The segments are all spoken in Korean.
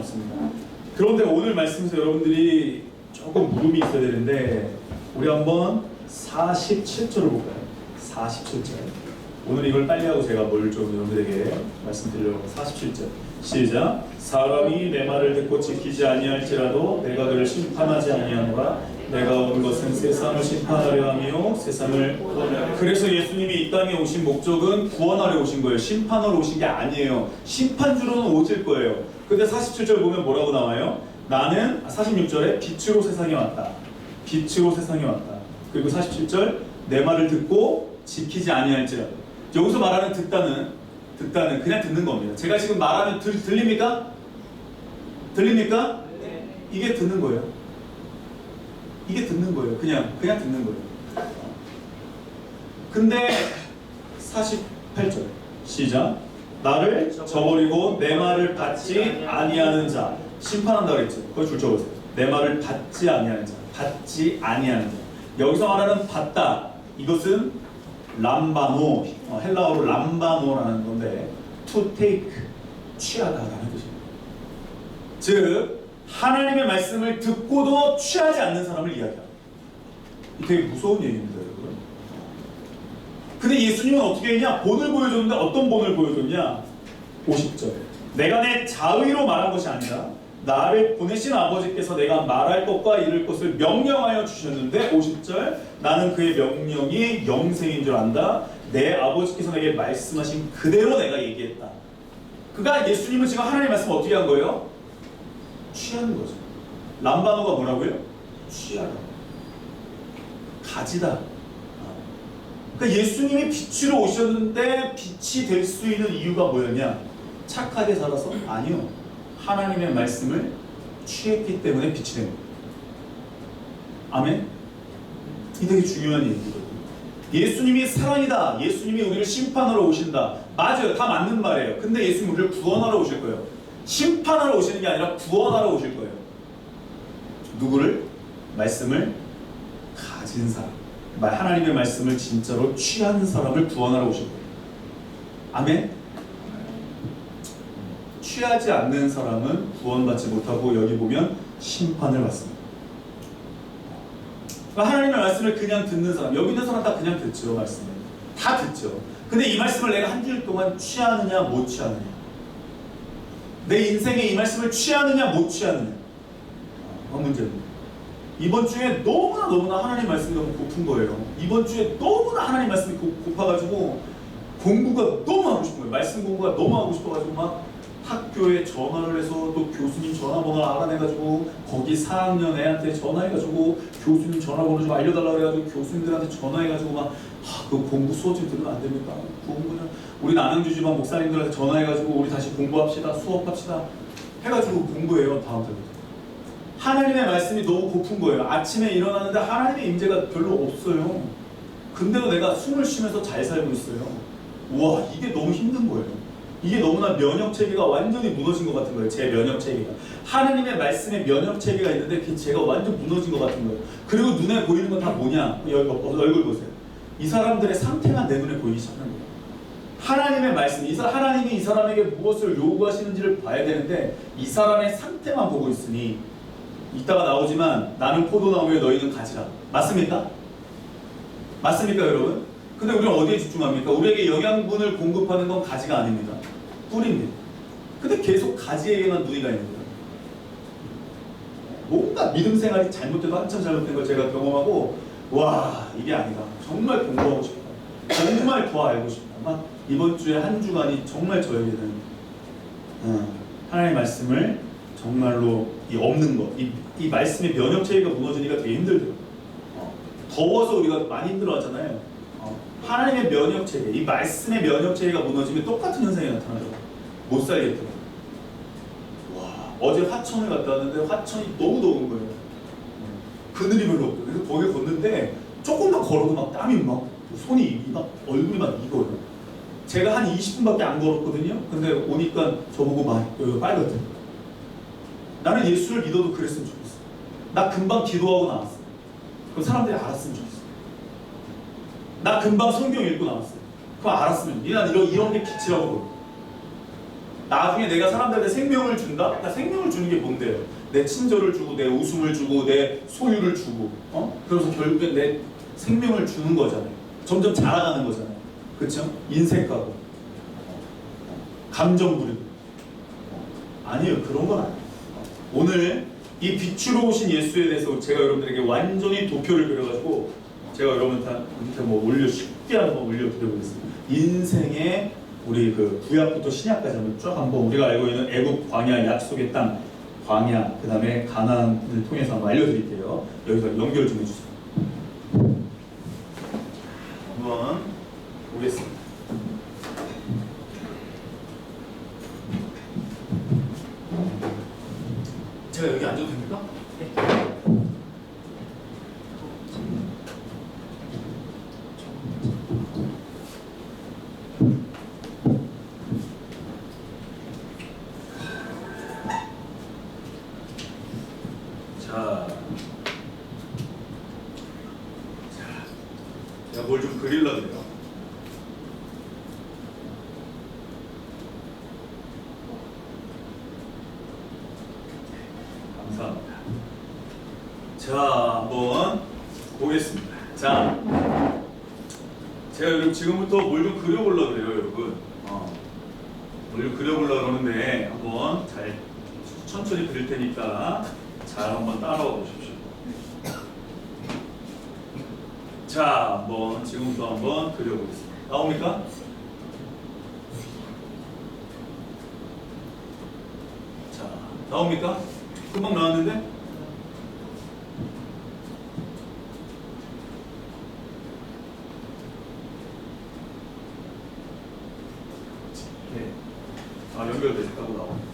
없습니다. 그런데 오늘 말씀에서 여러분들이 조금 물음이 있어야 되는데 우리 한번 47절을 볼까요? 47절. 오늘 이걸 빨리 하고 제가 뭘 좀 여러분들에게 말씀드리려고. 47절 시작. 사람이 내 말을 듣고 지키지 아니할지라도 내가 그를 심판하지 아니하노라. 내가 온 것은 세상을 심판하려 하며 세상을 구원하려. 그래서 예수님이 이 땅에 오신 목적은 구원하려 오신 거예요. 심판하러 오신 게 아니에요. 심판주로는 오실 거예요. 근데 47절 보면 뭐라고 나와요? 나는 46절에 빛으로 세상에 왔다. 빛으로 세상에 왔다. 그리고 47절 내 말을 듣고 지키지 아니할지라도. 여기서 말하는 듣다는 그냥 듣는 겁니다. 제가 지금 말하면 들립니까? 들립니까? 네. 이게 듣는 거예요. 이게 듣는 거예요. 그냥 듣는 거예요. 근데 48절 시작. 나를 저버리고 내 말을 받지 아니하는 자 심판한다 그랬죠. 그걸 줄 적으세요. 내 말을 받지 아니하는 자, 받지 아니하는 자. 여기서 말하는 받다, 이것은 람바노, 헬라어로 람바노라는 건데 to take, 취하다라는 뜻입니다. 즉 하나님의 말씀을 듣고도 취하지 않는 사람을 이야기합니다. 이 되게 무서운 얘기입니다, 여러분. 근데 예수님은 어떻게 했냐? 본을 보여줬는데 어떤 본을 보여줬냐? 50절. 내가 내 자의로 말한 것이 아니라 나를 보내신 아버지께서 내가 말할 것과 이룰 것을 명령하여 주셨는데 50절. 나는 그의 명령이 영생인 줄 안다. 내 아버지께서 내게 말씀하신 그대로 내가 얘기했다. 그러니까 예수님은 지금 하나님의 말씀을 어떻게 한 거예요? 취하는 거죠. 람바노가 뭐라고요? 취하다. 가지다. 그러니까 예수님이 빛으로 오셨는데 빛이 될 수 있는 이유가 뭐였냐? 착하게 살아서? 아니요. 하나님의 말씀을 취했기 때문에 빛이 된 거예요. 아멘? 이 되게 중요한 얘기거든요. 예수님이 사랑이다. 예수님이 우리를 심판하러 오신다. 맞아요. 다 맞는 말이에요. 근데 예수님이 우리를 구원하러 오실 거예요. 심판하러 오시는 게 아니라 구원하러 오실 거예요. 누구를? 말씀을 가진 사람. 하나님의 말씀을 진짜로 취한 사람을 구원하러 오실 거예요. 아멘? 취하지 않는 사람은 구원받지 못하고 여기 보면 심판을 받습니다. 하나님의 말씀을 그냥 듣는 사람, 여기 있는 사람 다 그냥 듣죠. 말씀을 다 듣죠. 근데 이 말씀을 내가 한 주일 동안 취하느냐 못 취하느냐, 내 인생에 이 말씀을 취하느냐 못 취하느냐, 문제입니다. 이번 주에 너무나 하나님 말씀이 너무 고픈 거예요. 이번 주에 너무나 하나님 말씀이 고파가지고 공부가 너무 하고 싶은 거예요. 말씀 공부가 너무 하고 싶어가지고 막 학교에 전화를 해서 또 교수님 전화번호 알아내가지고 거기 4학년 애한테 전화해가지고 교수님 전화번호 좀 알려달라고 해가지고 교수님들한테 전화해가지고 막 그 공부 수업 좀 들으면 안 됩니까? 공부는 우리 남양주 지방 목사님들한테 전화해가지고 우리 다시 공부합시다, 수업합시다 해가지고 공부해요. 다음 달부터. 하나님의 말씀이 너무 고픈 거예요. 아침에 일어나는데 하나님의 임재가 별로 없어요. 근데도 내가 숨을 쉬면서 잘 살고 있어요. 우와, 이게 너무 힘든 거예요. 이게 너무나 면역체계가 완전히 무너진 것 같은 거예요. 제 면역체계가. 하나님의 말씀에 면역체계가 있는데 그 제가 완전 무너진 것 같은 거예요. 그리고 눈에 보이는 건 다 뭐냐? 여기 얼굴 보세요. 이 사람들의 상태만 내 눈에 보이기 시작하는 거예요. 하나님의 말씀, 하나님이 이 사람에게 무엇을 요구하시는지를 봐야 되는데 이 사람의 상태만 보고 있으니, 이따가 나오지만 나는 포도나무에 너희는 가지라. 맞습니까? 맞습니까, 여러분? 근데 우리는 어디에 집중합니까? 우리에게 영양분을 공급하는 건 가지가 아닙니다. 뿌리입니다. 근데 계속 가지에게만 눈이 가 있는 거예요. 뭔가 믿음 생활이 잘못돼도 한참 잘못된 걸 제가 경험하고, 와, 이게 아니다. 정말 공부하고 싶다. 정말 더 알고 싶다. 막 이번 주에 한 주간이 정말 저에게는 하나님의 말씀을 정말로 없는 것, 이 말씀의 면역체계가 무너지니까 되게 힘들더라고요. 더워서 우리가 많이 힘들어하잖아요. 하나님의 면역체계, 이 말씀의 면역체계가 무너지면 똑같은 현상이 나타나더라고요. 못 살겠더라고요. 와, 어제 화천을 갔다 왔는데 화천이 너무 더운 거예요. 그늘이 별로 없고. 그래서 거기 걷는데 조금만 걸어도 막 땀이 막 손이 막 얼굴이 막 익어요. 제가 한 20분밖에 안 걸었거든요. 근데 오니까 저보고 막 여기가 빨갛더라고요. 나는 예수를 믿어도 그랬으면 좋겠어. 나 금방 기도하고 나왔어. 그럼 사람들이 알았으면 좋겠어. 나 금방 성경 읽고 나왔어요. 그럼 알았으면. 난 이런 게 빛이라고 그러고. 나중에 내가 사람들한테 생명을 준다? 그러니까 생명을 주는 게 뭔데요? 내 친절을 주고 내 웃음을 주고 내 소유를 주고 그래서 결국엔 내 생명을 주는 거잖아요. 점점 자라가는 거잖아요. 그렇죠? 인색하고 감정 부리고 아니에요. 그런 건 아니에요. 오늘 이 빛으로 오신 예수에 대해서 제가 여러분들에게 완전히 도표를 그려가지고 제가 여러분한테 뭐 쉽게 한번 올려드려보겠습니다. 인생의 우리 그 구약부터 신약까지 한번 쫙 한번 우리가 알고 있는 애굽 광야 약속의 땅 광야 그 다음에 가나안을 통해서 한번 알려드릴게요. 여기서 연결 좀 해주세요. 한번 보겠습니다. 제가 여기 앉아도 됩니까? 네. 제가 뭘 좀 그리려고 해요. 감사합니다. 자, 한번 보겠습니다. 자, 제가 여러분 지금부터 뭘 좀 그려보려고 그래요, 여러분. 뭘 좀 그려보려고 그러는데 한번 잘 천천히 그릴 테니까 잘 한번 따라와 보십시오. 자, 한번 지금부터 한번 그려보겠습니다. 나옵니까? 자, 나옵니까? 금방 나왔는데? 네. 아, 연결됐다고 나옵니다.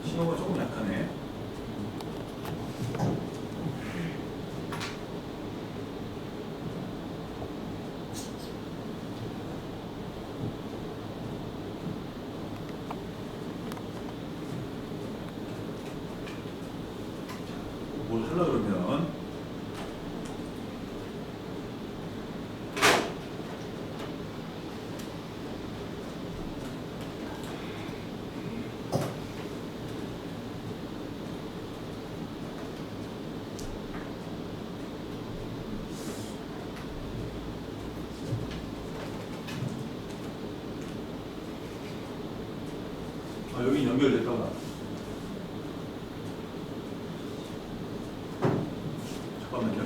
신호가 조금 약하네. 뭘 하려고 그러면 여기 연결됐다고 나와. 잠깐만요.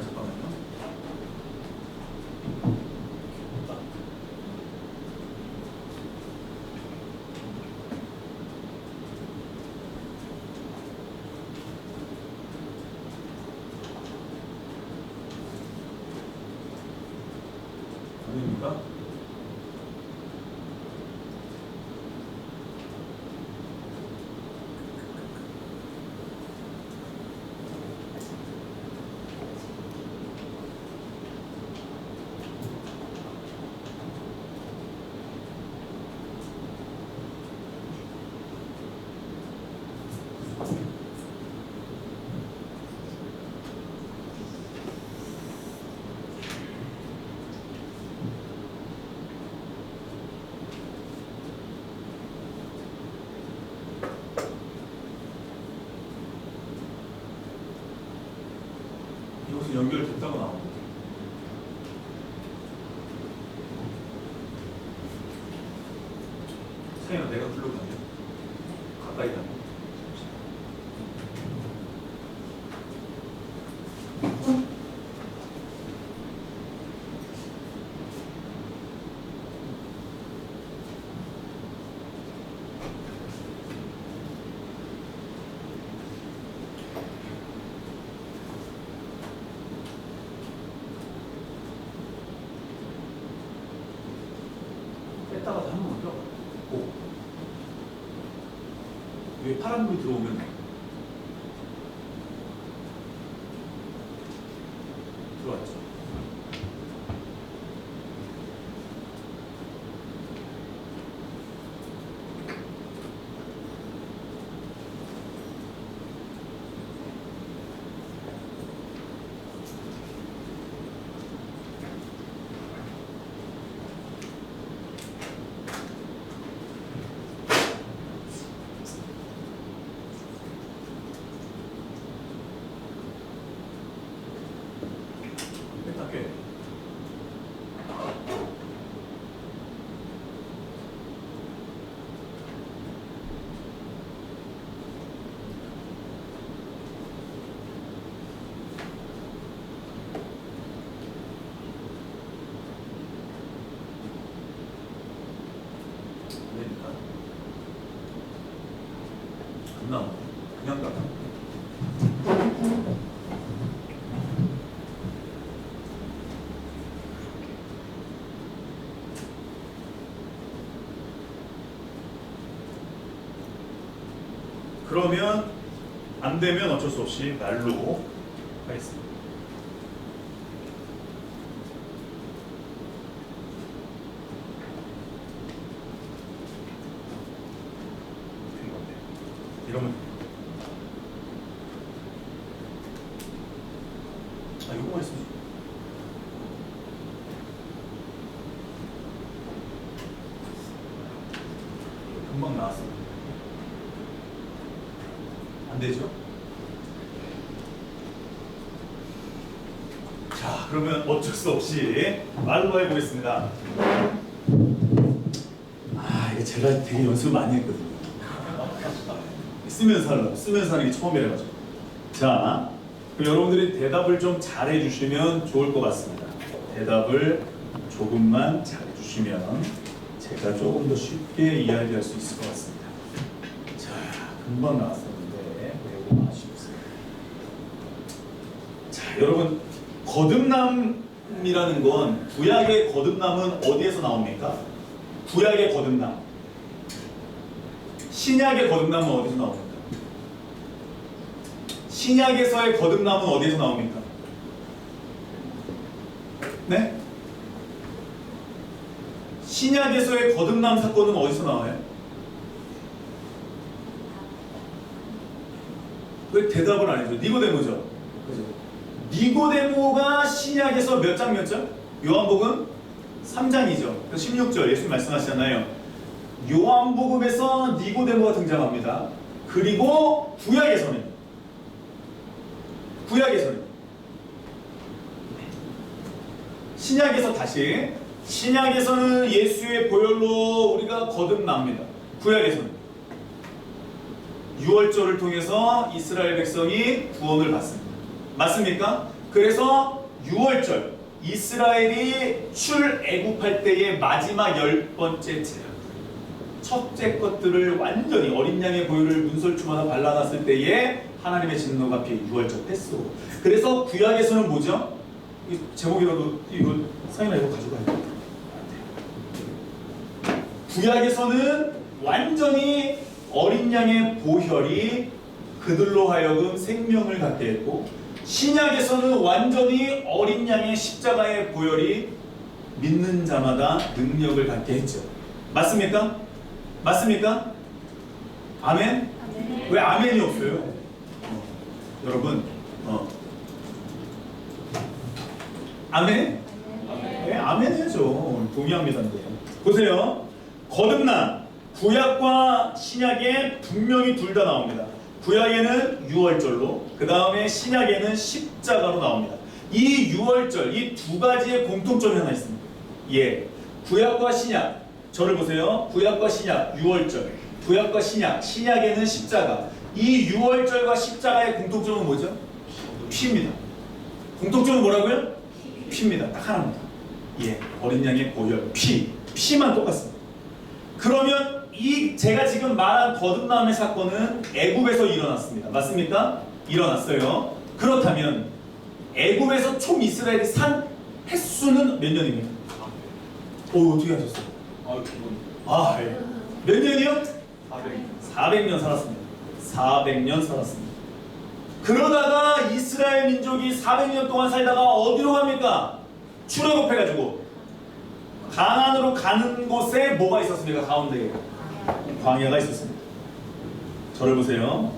아닙니까? 여기서 연결됐다고 나오고. 세연아, 내가 불러가네. 가까이 가네. 뺐다가 한 번만 들어가. 오. 여기 파란불이 들어오면 들어왔죠. 꽤. 안 나오네. 그냥 가라. 그러면 안 되면 어쩔 수 없이 날로 하겠습니다. 이러면 이거만 있으면 금방 나왔어. 안 되죠? 자, 그러면 어쩔 수 없이 말로 해보겠습니다. 이게 제가 되게 연습 많이 했거든요. 쓰면서 하는 게 처음이라가지고. 자, 그럼 여러분들이 대답을 좀 잘해 주시면 좋을 것 같습니다. 대답을 조금만 잘해 주시면 제가 조금 더 쉽게 이야기할 수 있을 것 같습니다. 자, 금방 나왔었는데 외우고 마시겠어요. 자, 여러분, 거듭남이라는 건, 구약의 거듭남은 어디에서 나옵니까? 구약의 거듭남. 신약의 거듭남은 어디서 나옵니까? 신약에서의 거듭남은 어디에서 나옵니까? 네? 신약에서의 거듭남 사건은 어디서 나와요? 왜 대답을 안 해줘? 니고데모죠? 그죠? 니고데모가 신약에서 몇 장 몇 장? 요한복음 3장이죠. 16절 예수님 말씀하시잖아요. 요한복음에서 니고데모가 등장합니다. 그리고 구약에서는 신약에서 다시 신약에서는 예수의 보혈로 우리가 거듭납니다. 구약에서는 유월절을 통해서 이스라엘 백성이 구원을 받습니다. 맞습니까? 그래서 유월절 이스라엘이 출애굽할 때의 마지막 10번째 제약, 첫째 것들을 완전히 어린 양의 보혈을 문설주마다 발라놨을 때에 하나님의 진노가 피해 유월절 뗐어. 그래서 구약에서는 뭐죠? 이 제목이라도 이거 상인아 이거 가져가야 돼. 구약에서는 완전히 어린 양의 보혈이 그들로 하여금 생명을 갖게 했고, 신약에서는 완전히 어린 양의 십자가의 보혈이 믿는 자마다 능력을 갖게 했죠. 맞습니까? 맞습니까? 아멘? 아멘. 왜 아멘이 없어요? 여러분, 아멘? 네, 아멘 해야죠. 동의합니다. 보세요. 거듭남, 구약과 신약에 분명히 둘 다 나옵니다. 구약에는 유월절로, 그 다음에 신약에는 십자가로 나옵니다. 이 유월절, 이 두 가지의 공통점이 하나 있습니다. 예, 구약과 신약, 저를 보세요. 구약과 신약, 유월절, 구약과 신약, 신약에는 십자가. 이 유월절과 십자가의 공통점은 뭐죠? 피입니다. 공통점은 뭐라고요? 피입니다. 딱 하나입니다. 예, 어린 양의 보혈, 피만 똑같습니다. 그러면 이 제가 지금 말한 거듭남의 사건은 애굽에서 일어났습니다. 맞습니까? 일어났어요. 그렇다면 애굽에서 총 이스라엘이 산 횟수는 몇 년입니까? 어떻게 하셨어요? 예. 몇 년이요? 400년 살았습니다. 400년 살았습니다. 그러다가 이스라엘 민족이 400년 동안 살다가 어디로 갑니까? 출애굽해가지고 가나안으로 가는 곳에 뭐가 있었습니까? 가운데에 광야가 있었습니다. 저를 보세요.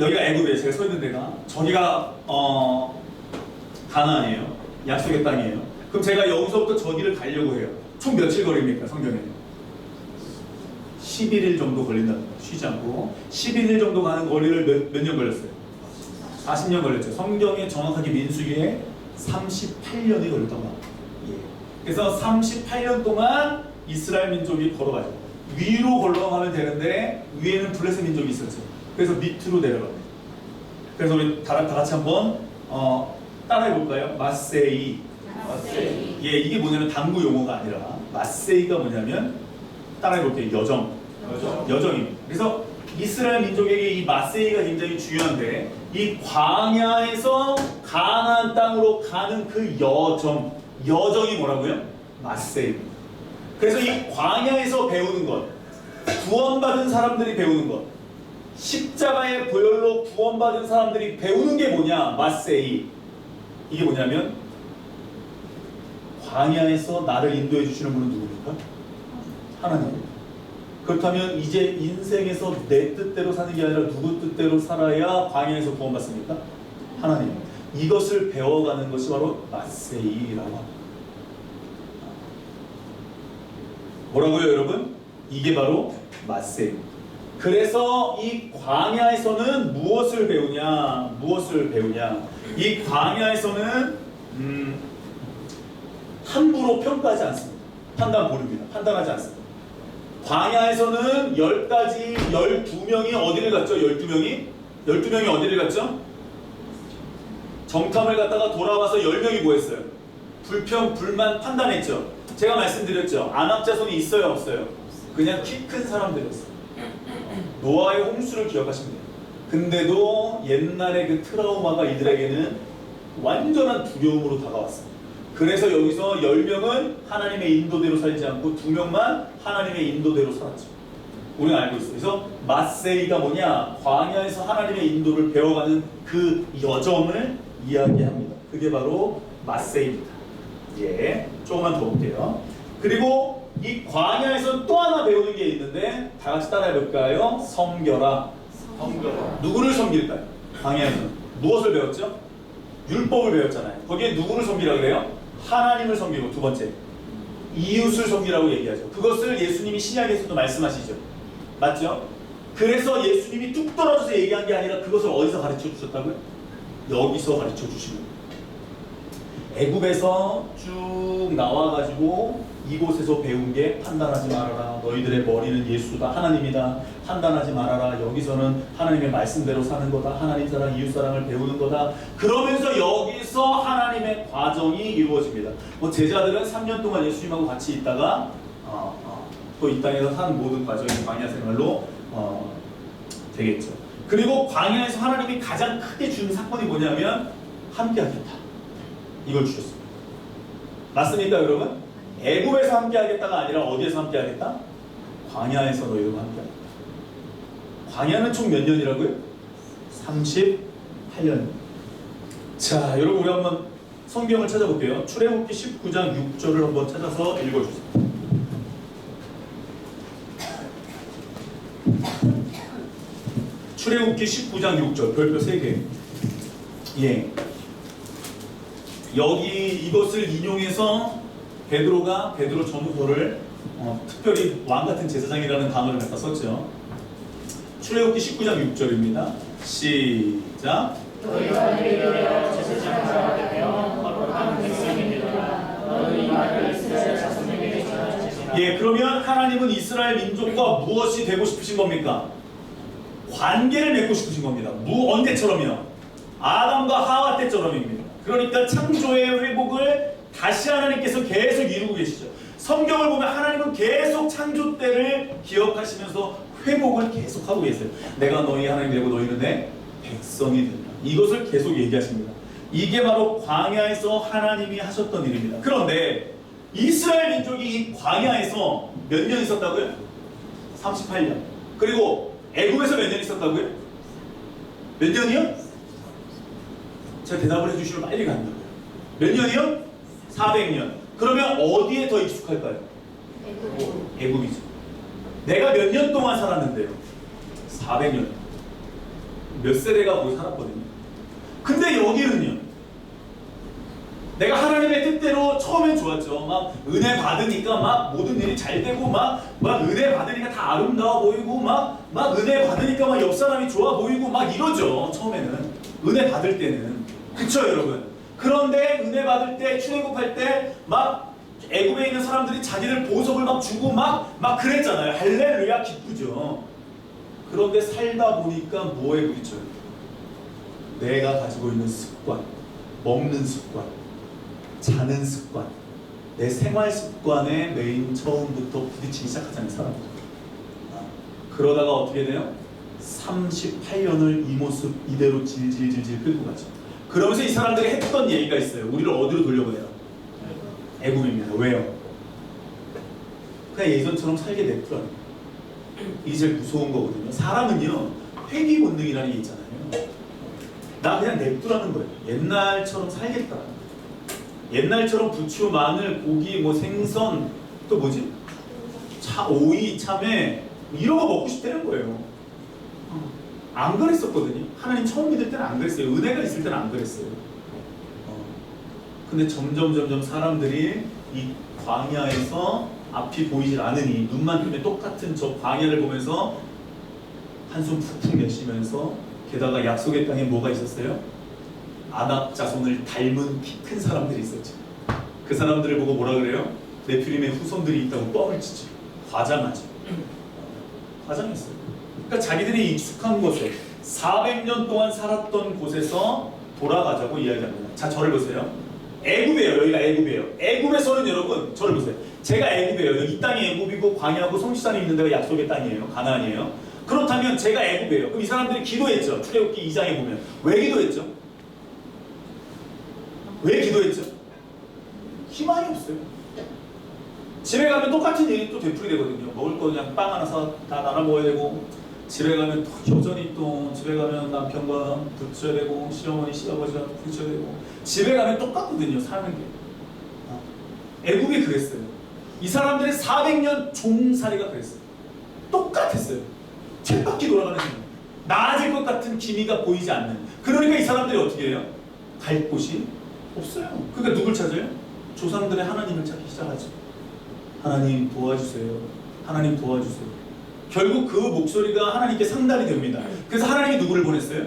여기가 애굽이에요. 제가 서 있는 데가. 저기가 가나안이에요. 약속의 땅이에요. 그럼 제가 여기서부터 저기를 가려고 해요. 총 며칠 걸립니까? 성경에 11일 정도 걸린다. 쉬지 않고 11일 정도 가는 거리를 몇 년 걸렸어요? 40년 걸렸죠. 성경에 정확하게 민수기에 38년이 걸렸던 거야. 예. 그래서 38년 동안 이스라엘 민족이 걸어가죠. 위로 걸어가면 되는데 위에는 블레셋 민족이 있었죠. 그래서 밑으로 내려갑니다. 그래서 우리 다 같이 한번 따라해 볼까요? 마세이. 예, 이게 뭐냐면 당구 용어가 아니라 마세이가 뭐냐면 따라해 볼게요. 여정입니다. 그래서 이스라엘 민족에게 이 마세이가 굉장히 중요한데 이 광야에서 가나안 땅으로 가는 그 여정이 뭐라고요? 마세이입니다. 그래서 이 광야에서 배우는 것, 구원받은 사람들이 배우는 것, 십자가의 보혈로 구원받은 사람들이 배우는 게 뭐냐? 마세이. 이게 뭐냐면 광야에서 나를 인도해 주시는 분은 누굽니까? 하나님. 그렇다면 이제 인생에서 내 뜻대로 사는 게 아니라 누구 뜻대로 살아야 광야에서 구원받습니까? 하나님. 이것을 배워가는 것이 바로 마세이라고 합니다. 뭐라고요, 여러분? 이게 바로 마세이. 그래서 이 광야에서는 무엇을 배우냐? 이 광야에서는 함부로 평가하지 않습니다. 판단하지 않습니다. 광야에서는 10가지, 12명이 어디를 갔죠? 12명이 어디를 갔죠? 정탐을 갔다가 돌아와서 10명이 뭐 했어요? 불평, 불만 판단했죠. 제가 말씀드렸죠. 안압자손이 있어요, 없어요? 그냥 키 큰 사람들이었어요. 노아의 홍수를 기억하시면 돼요. 근데도 옛날에 그 트라우마가 이들에게는 완전한 두려움으로 다가왔어요. 그래서 여기서 10명은 하나님의 인도대로 살지 않고 2명만 하나님의 인도대로 살았죠. 우리는 알고 있어요. 그래서 마세이가 뭐냐? 광야에서 하나님의 인도를 배워가는 그 여정을 이야기합니다. 그게 바로 마세이입니다. 예, 조금만 더 볼게요. 그리고 이 광야에서 또 하나 배우는 게 있는데 다 같이 따라해 볼까요? 섬겨라. 누구를 섬길까요? 광야에서는 무엇을 배웠죠? 율법을 배웠잖아요. 거기에 누구를 섬기라 그래요? 하나님을 섬기고, 두 번째 이웃을 섬기라고 얘기하죠. 그것을 예수님이 신약에서도 말씀하시죠. 맞죠? 그래서 예수님이 뚝 떨어져서 얘기한 게 아니라 그것을 어디서 가르쳐 주셨다고요? 여기서 가르쳐 주시는 거예요. 애굽에서 쭉 나와가지고 이곳에서 배운 게 판단하지 말아라. 너희들의 머리는 예수다. 하나님이다. 판단하지 말아라. 여기서는 하나님의 말씀대로 사는 거다. 하나님 사랑, 이웃 사랑을 배우는 거다. 그러면서 여기서 하나님의 과정이 이루어집니다. 뭐 제자들은 3년 동안 예수님하고 같이 있다가 또 이 땅에서 사는 모든 과정이 광야 생활로 되겠죠. 그리고 광야에서 하나님이 가장 크게 준 사건이 뭐냐면 함께하겠다. 이걸 주셨습니다. 맞습니까, 여러분? 애굽에서 함께하겠다가 아니라 어디에서 함께하겠다? 광야에서 너희들과 함께하겠다. 광야는 총 몇 년이라고요? 38년. 자, 여러분 우리 한번 성경을 찾아볼게요. 출애굽기 19장 6절을 한번 찾아서 읽어주세요. 출애굽기 19장 6절 별표 3개. 예. 여기 이것을 인용해서 베드로 전후서를 특별히 왕같은 제사장이라는 단어를 갖다 썼죠. 출애굽기 19장 6절입니다. 시작. 너희가 내게 되어 제사장을 되며 거룩한 백성이니라. 너희 말을 이스라엘 자손에게 전하시리라. 예, 그러면 하나님은 이스라엘 민족과 무엇이 되고 싶으신 겁니까? 관계를 맺고 싶으신 겁니다. 언제처럼요? 아담과 하와 때처럼입니다. 그러니까 창조의 회복을 다시 하나님께서 계속 이루고 계시죠. 성경을 보면 하나님은 계속 창조 때를 기억하시면서 회복을 계속하고 계세요. 내가 너희 하나님 되고 너희는 내 백성이 된다. 이것을 계속 얘기하십니다. 이게 바로 광야에서 하나님이 하셨던 일입니다. 그런데 이스라엘 민족이 이 광야에서 몇 년 있었다고요? 38년. 그리고 애굽에서 몇 년 있었다고요? 몇 년이요? 제가 대답을 해주시면 빨리 간다고요. 몇 년이요? 400년. 그러면 어디에 더 익숙할까요? 애굽이죠. 내가 몇 년 동안 살았는데요? 400년. 몇 세대가 거기 살았거든요. 근데 여기는요? 내가 하나님의 뜻대로 처음엔 좋았죠. 막 은혜 받으니까 막 모든 일이 잘 되고 막 은혜 받으니까 다 아름다워 보이고 막 은혜 받으니까 막 옆 사람이 좋아 보이고 막 이러죠. 처음에는 은혜 받을 때는. 그쵸 여러분? 그런데 은혜 받을 때 출애굽할 때 막 애굽에 있는 사람들이 자기들 보석을 막 주고 막 그랬잖아요. 할렐루야 기쁘죠. 그런데 살다 보니까 뭐에 부딪혀요? 내가 가지고 있는 습관, 먹는 습관, 자는 습관, 내 생활 습관에 메인 처음부터 부딪히기 시작하잖아요, 사람들. 그러다가 어떻게 돼요? 38년을 이 모습 이대로 질질질질 끌고 가죠. 그러면서 이 사람들이 했던 얘기가 있어요. 우리를 어디로 돌려보내요? 애굽입니다. 왜요? 그냥 예전처럼 살게 냅두라는 거예요. 이게 제일 무서운 거거든요. 사람은요, 회귀 본능이라는 게 있잖아요. 나 그냥 냅두라는 거예요. 옛날처럼 살겠다. 옛날처럼 부추, 마늘, 고기, 뭐 생선, 또 뭐지? 오이, 참외 이런 거 먹고 싶다는 거예요. 안 그랬었거든요. 하나님 처음 믿을 때는 안 그랬어요. 은혜가 있을 때는 안 그랬어요. 근데 점점 사람들이 이 광야에서 앞이 보이질 않으니 눈만 뜨면 똑같은 저 광야를 보면서 한숨 푹푹 내쉬면서 게다가 약속의 땅에 뭐가 있었어요? 아낙 자손을 닮은 키 큰 사람들이 있었죠. 그 사람들을 보고 뭐라 그래요? 네피림의 후손들이 있다고 뻥을 치죠. 과장하죠. 과장했어요. 그러니까 자기들이 익숙한 곳에 400년 동안 살았던 곳에서 돌아가자고 이야기합니다. 자, 저를 보세요. 애굽이에요. 여기가 애굽이에요. 애굽에서는 여러분 저를 보세요. 제가 애굽이에요. 이 땅이 애굽이고 광야하고 성시산이 있는 데가 약속의 땅이에요. 가나안이에요. 그렇다면 제가 애굽이에요. 그럼 이 사람들이 기도했죠. 출애굽기 2장에 보면 왜 기도했죠? 왜 기도했죠? 희망이 없어요. 집에 가면 똑같은 일이 또 되풀이되거든요. 먹을 거 그냥 빵 하나 사 다 나눠 먹어야 되고, 집에 가면 또 여전히 또 집에 가면 남편과 붙여야 되고, 시어머니 시아버지와 붙여야 되고, 집에 가면 똑같거든요. 사는 게. 애굽이 그랬어요. 이 사람들의 400년 종살이가 그랬어요. 똑같았어요. 쳇바퀴 돌아가는 생각. 나아질 것 같은 기미가 보이지 않는. 그러니까 이 사람들이 어떻게 해요? 갈 곳이 없어요. 그러니까 누굴 찾아요? 조상들의 하나님을 찾기 시작하죠. 하나님 도와주세요. 하나님 도와주세요. 결국 그 목소리가 하나님께 상달이 됩니다. 그래서 하나님이 누구를 보냈어요?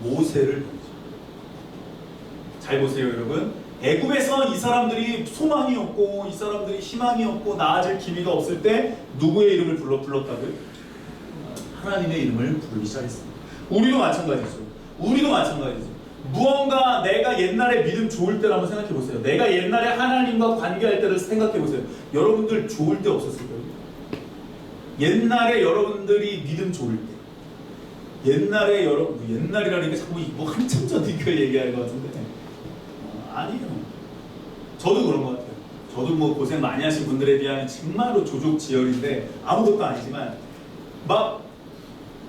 모세를 보냈죠. 잘 보세요, 여러분. 애굽에서 이 사람들이 소망이 없고 이 사람들이 희망이 없고 나아질 기미가 없을 때 누구의 이름을 불렀다고요? 하나님의 이름을 부르기 시작했습니다. 우리도 마찬가지죠. 우리도 마찬가지죠. 무언가 내가 옛날에 믿음 좋을 때를 한번 생각해 보세요. 내가 옛날에 하나님과 관계할 때를 생각해 보세요. 여러분들 좋을 때 없었을 거예요. 옛날에 여러분들이 믿음 좋을 때, 옛날에 여러분, 옛날이라는 게 자꾸 뭐 한참 전 이거 얘기할 것 같은데 아니에요. 저도 그런 것 같아요. 저도 뭐 고생 많이 하신 분들에 비하면 정말로 조족지열인데 아무것도 아니지만 막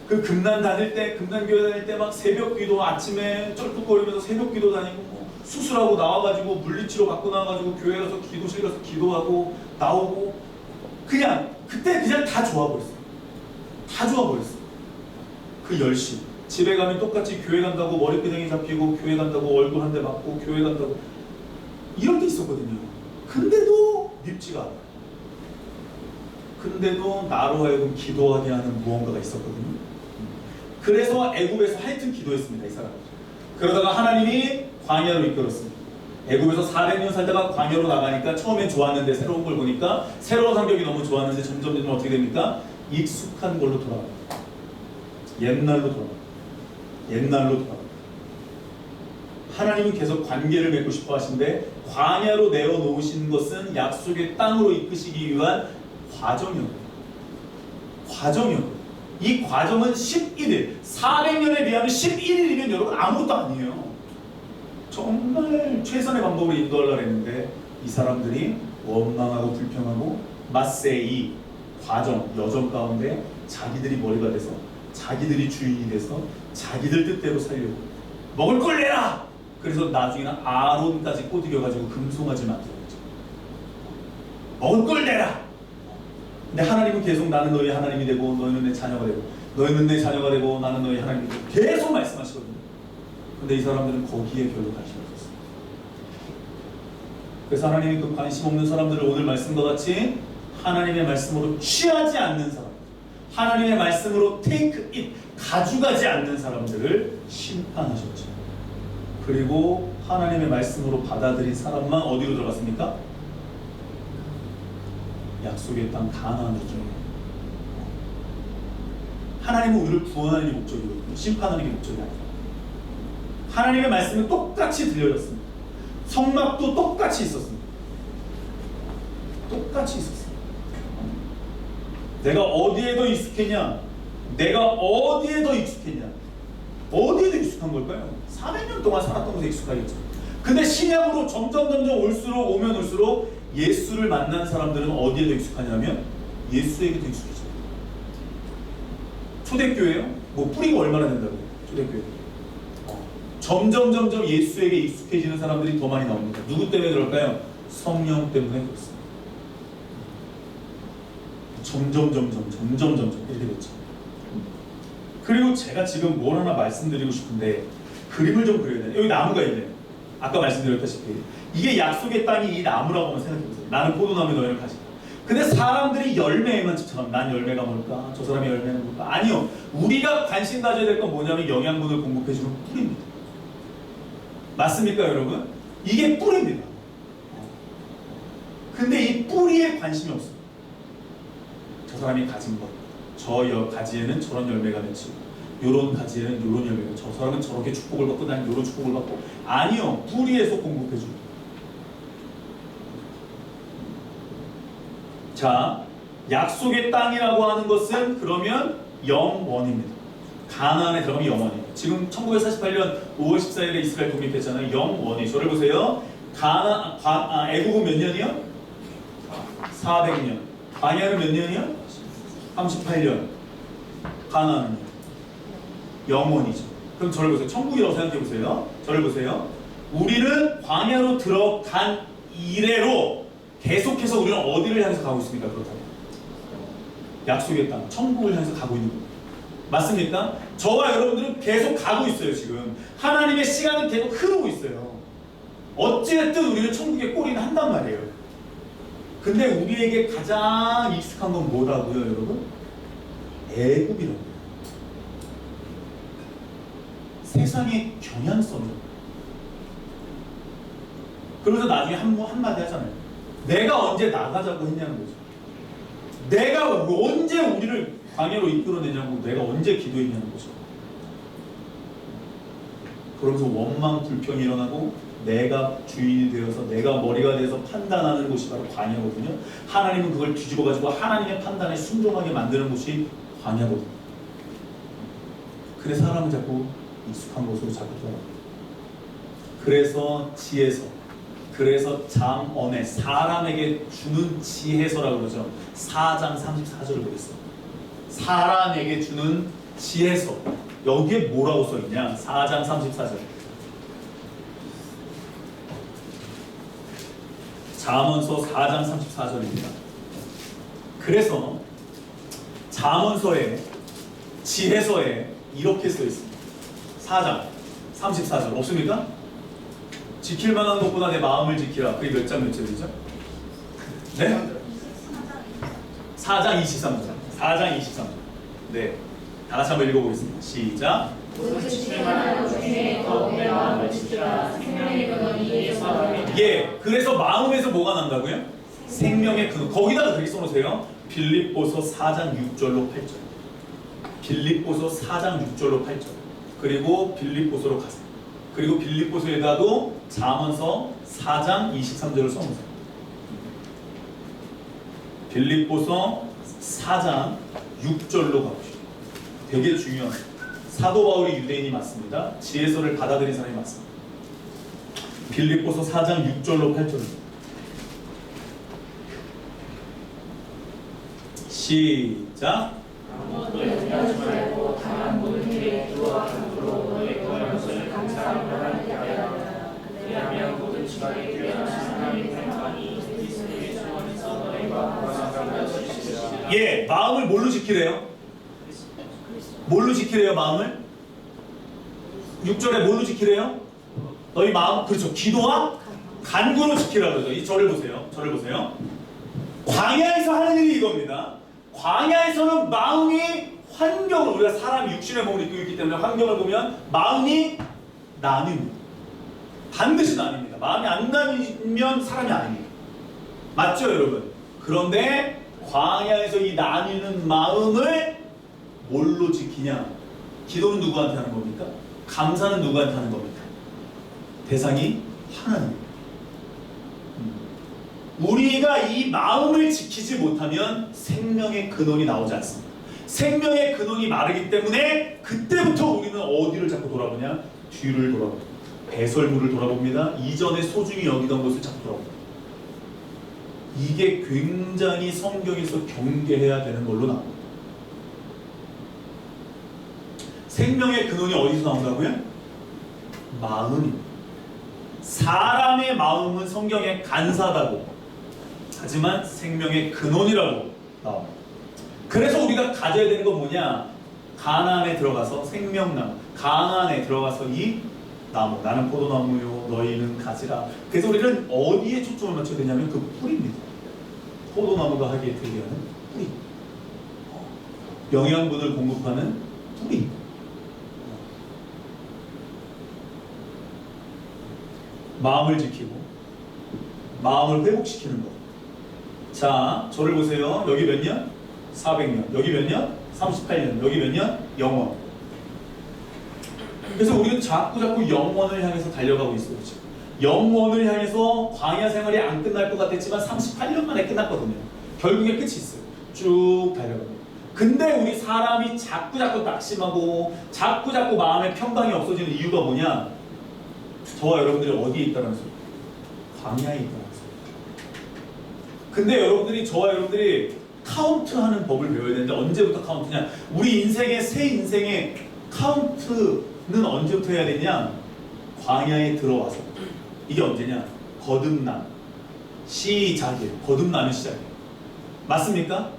그 금난 다닐 때, 금난교회 다닐 때 막 새벽기도 아침에 쩔뚝거리면서 새벽기도 다니고 뭐 수술하고 나와가지고 물리치료 받고 나와가지고 교회 가서 기도실 가서 기도하고 나오고 그냥 그때 그냥 다 좋아버렸어요. 다 좋아버렸어요. 그 열심. 집에 가면 똑같이 교회 간다고 머리끄댕이 잡히고 교회 간다고 얼굴 한 대 맞고 교회 간다고 이런 게 있었거든요. 근데도 밉지가 않아요. 근데도 나로 하여금 기도하게 하는 무언가가 있었거든요. 그래서 애굽에서 하여튼 기도했습니다. 이 사람. 그러다가 하나님이 광야로 이끌었습니다. 애굽에서 400년 살다가 광야로 나가니까 처음엔 좋았는데 새로운 걸 보니까 새로운 환경이 너무 좋았는데 점점 어떻게 됩니까? 익숙한 걸로 돌아갑니다. 옛날로 돌아갑니다. 옛날로 돌아갑니다. 하나님은 계속 관계를 맺고 싶어 하신데 광야로 내어놓으신 것은 약속의 땅으로 이끄시기 위한 과정이었고 이 과정은 11일 400년에 비하면 11일이면 여러분 아무것도 아니에요. 정말 최선의 방법으로 인도하려고 했는데 이 사람들이 원망하고 불평하고 마세이 과정 여정 가운데 자기들이 머리가 돼서 자기들이 주인이 돼서 자기들 뜻대로 살려고 먹을 걸 내라. 그래서 나중에는 아론까지 꼬드겨가지고 금송아지 만들었죠. 먹을 걸 내라. 근데 하나님은 계속 나는 너희 하나님이 되고 너희는 내 자녀가 되고 너희는 내 자녀가 되고 나는 너희 하나님이 되고 계속 말씀하시거든요. 근데 이 사람들은 거기에 별로 관심이 없었어요. 그래서 하나님이 그 관심 없는 사람들을 오늘 말씀과 같이 하나님의 말씀으로 취하지 않는 사람, 하나님의 말씀으로 take it, 가져가지 않는 사람들을 심판하셨죠. 그리고 하나님의 말씀으로 받아들인 사람만 어디로 들어갔습니까? 약속의 땅 가나안으로 들어가요. 하나님은 우리를 구원하는 게 목적이거든요. 심판하는 게 목적이 아니라. 하나님의 말씀은 똑같이 들려졌습니다. 성막도 똑같이 있었습니다. 똑같이 있었습니다. 내가 어디에 더 익숙했냐? 내가 어디에 더 익숙했냐? 어디에 더 익숙한 걸까요? 400년 동안 살았던 곳에 익숙하겠죠. 근데 신약으로 점점 오면 올수록 예수를 만난 사람들은 어디에 더 익숙하냐면 예수에게 더 익숙해져요. 초대교회요? 뭐 뿌리가 얼마나 된다고요? 초대교회. 점점 예수에게 익숙해지는 사람들이 더 많이 나옵니다. 누구 때문에 그럴까요? 성령 때문에 그렇습니다. 점점 이렇게 됐죠. 그리고 제가 지금 뭘 하나 말씀드리고 싶은데 그림을 좀 그려야 돼요. 여기 나무가 있네요. 아까 말씀드렸다시피 이게 약속의 땅이 이 나무라고 한번 생각해보세요. 나는 포도나무에 너희를 가지다. 근데 사람들이 열매에만 집착하면 난 열매가 뭘까? 저 사람의 열매는 뭘까? 아니요. 우리가 관심 가져야 될 건 뭐냐면 영양분을 공급해주는 뿌리입니다. 맞습니까 여러분? 이게 뿌리입니다. 근데 이 뿌리에 관심이 없어요. 저 사람이 가진 것, 저 가지에는 저런 열매가 맺히고 요런 가지에는 요런 열매가, 저 사람은 저렇게 축복을 받고 난 요런 축복을 받고. 아니요. 뿌리에서 공급해줍니다. 자, 약속의 땅이라고 하는 것은 그러면 영원입니다. 가나안에 들어가면 영원이에요. 지금 1948년 5월 14일에 이스라엘 독립했잖아요. 영원이. 저를 보세요. 애국은 몇 년이요? 400년. 광야는 몇 년이요? 38년. 가나안은 영원이죠. 그럼 저를 보세요. 천국이라고 생각해 보세요. 저를 보세요. 우리는 광야로 들어간 이래로 계속해서 우리는 어디를 향해서 가고 있습니까? 그렇다면 약속의 땅, 천국을 향해서 가고 있는 겁니다. 맞습니까? 저와 여러분들은 계속 가고 있어요. 지금 하나님의 시간은 계속 흐르고 있어요. 어찌됐든 우리는 천국의 꼬리는 한단 말이에요. 근데 우리에게 가장 익숙한 건 뭐라고요, 여러분? 애굽이라고요. 세상의 경향성이에요. 그러면서 나중에 한마디 하잖아요. 내가 언제 나가자고 했냐는 거죠. 내가 언제 우리를 광야로 이끌어내냐고, 내가 언제 기도했냐는 거죠. 그러면서 원망 불평이 일어나고 내가 주인이 되어서 내가 머리가 돼서 판단하는 곳이 바로 광야거든요. 하나님은 그걸 뒤집어 가지고 하나님의 판단에 순종하게 만드는 곳이 광야거든요. 근데 사람은 자꾸 익숙한 곳으로 자꾸 돌아갑니다. 그래서 지혜서, 그래서 잠언에 사람에게 주는 지혜서라고 그러죠. 4장 34절을 보겠습니다. 사람에게 주는 지혜서. 여기에 뭐라고 써있냐? 4장 34절. 잠언서 4장 34절입니다. 그래서 잠언서에, 지혜서에 이렇게 써있습니다. 4장 34절 없습니까? 지킬 만한 것보다 내 마음을 지키라. 그게 몇 장 몇 절이죠? 네? 4장 23절. 4장 23절. 네. 다 같이 한번 읽어보겠습니다. 시작. 예, 그래서 마음에서 뭐가 난다고요? 생명의 근원. 거기다가 그렇게 써놓으세요. 빌립보서 4장 6절로 8절. 빌립보서 4장 6절로 8절. 그리고 빌립보서로 가세요. 그리고 빌립보서에다도 잠언서 4장 23절을 써놓으세요. 빌립보서 4장 6절로 가보시죠. 되게 중요한, 사도 바울이 유대인이 맞습니다. 지혜서를 받아들인 사람이 맞습니다. 빌립보서 4장 6절로 8절입니다. 시작. 아무것도 염려하지 말고 다만 모든 일에 기도와 간구로 너희 구할 것을 감사함으로 하나님께 아뢰라. 왜냐하면 모든 지각에 뛰어나신 하나님의 평강이 그리스도 예수 안에서 너희와 건강하게 하시리라. 예, 마음을 뭘로 지키래요? 뭘로 지키래요, 마음을? 6절에 뭘로 지키래요? 너희 마음, 그렇죠. 기도와 간구로 지키라 그러죠. 이 저를 보세요. 저를 보세요. 광야에서 하는 일이 이겁니다. 광야에서는 마음이 환경을, 우리가 사람이 육신의 몸을 입고 있기 때문에 환경을 보면 마음이 나뉩니다. 반드시 나뉩니다. 마음이 안 나뉘면 사람이 아닙니다. 맞죠, 여러분? 그런데 광야에서 이 나뉘는 마음을 뭘로 지키냐? 기도는 누구한테 하는 겁니까? 감사는 누구한테 하는 겁니까? 대상이 하나님. 우리가 이 마음을 지키지 못하면 생명의 근원이 나오지 않습니다. 생명의 근원이 마르기 때문에 그때부터 우리는 어디를 자꾸 돌아보냐? 뒤를 돌아봅니다. 배설물을 돌아봅니다. 이전에 소중히 여기던 것을 자꾸 돌아봅니다. 이게 굉장히 성경에서 경계해야 되는 걸로 나옵니다. 생명의 근원이 어디서 나온다고요? 마음입니다. 사람의 마음은 성경에 간사하다고 하지만 생명의 근원이라고 나옵니다. 그래서 우리가 가져야 되는 건 뭐냐? 가나안에 들어가서 생명나무, 가나안에 들어가서 이 나무, 나는 포도나무요 너희는 가지라. 그래서 우리는 어디에 초점을 맞춰야 되냐면 그 뿌리입니다. 포도나무가 하기에 되게 하는 뿌리, 영양분을 공급하는 뿌리. 마음을 지키고 마음을 회복시키는 것. 자, 저를 보세요. 여기 몇 년? 400년. 여기 몇 년? 38년. 여기 몇 년? 영원. 그래서 우리는 자꾸 영원을 향해서 달려가고 있어요. 지금. 영원을 향해서 광야 생활이 안 끝날 것 같았지만 38년 만에 끝났거든요. 결국에 끝이 있어요. 쭉 달려가고. 근데 우리 사람이 자꾸 낙심하고 자꾸 마음의 평강이 없어지는 이유가 뭐냐? 저와 여러분들이 어디에 있다는 소리? 광야에 있다는 소리. 근데 여러분들이, 저와 여러분들이 카운트하는 법을 배워야 되는데 언제부터 카운트냐? 우리 인생의 새 인생의 카운트는 언제부터 해야 되냐? 광야에 들어와서. 이게 언제냐? 거듭남 시작이에요. 거듭나는 시작이에요. 맞습니까?